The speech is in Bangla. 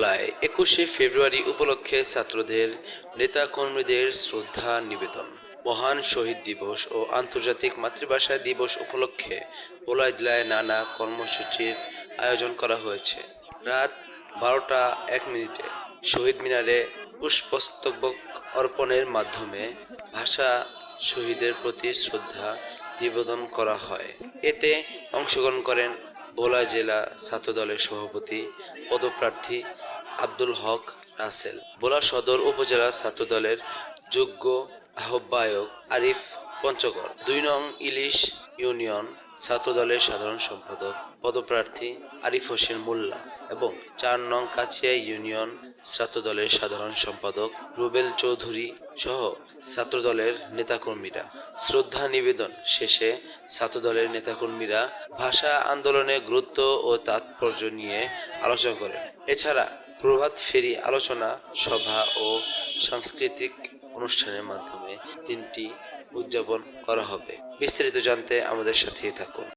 ভোলায় 21শে ফেব্রুয়ারি উপলক্ষে ছাত্রদের নেতাকর্মীদের শ্রদ্ধা নিবেদন। মহান শহীদ দিবস ও আন্তর্জাতিক মাতৃভাষা দিবস উপলক্ষে ভোলা জেলায় নানা কর্মসূচির আয়োজন করা হয়েছে। রাত 12:01 শহীদ মিনারে পুষ্পস্তবক অর্পণের মাধ্যমে ভাষা শহীদের প্রতি শ্রদ্ধা নিবেদন করা হয়। এতে অংশগ্রহণ করেন ভোলা জেলা ছাত্রদলের সভাপতি পদপ্রার্থী আব্দুল হক রাসেল, ভোলা সদর উপজেলা ছাত্রদলের যোগ্য আহ্বায়ক আরিফ পঞ্চগড়, ২ নং ইলিশ ইউনিয়ন ছাত্রদলের সাধারণ সম্পাদক পদপ্রার্থী আরিফ হোসেন মোল্লা এবং ৪ নং কাছিয়া ইউনিয়ন ছাত্রদলের সাধারণ সম্পাদক রুবেল চৌধুরী সহ ছাত্রদলের নেতাকর্মীরা। শ্রদ্ধা নিবেদন শেষে ছাত্রদলের নেতাকর্মীরা ভাষা আন্দোলনের গুরুত্ব ও তাৎপর্য নিয়ে আলোচনা করেন। এছাড়া প্রভাত ফেরি, আলোচনা সভা ও সাংস্কৃতিক অনুষ্ঠানের মাধ্যমে দিনটি উদযাপন করা হবে। বিস্তারিত জানতে আমাদের সাথেই থাকুন।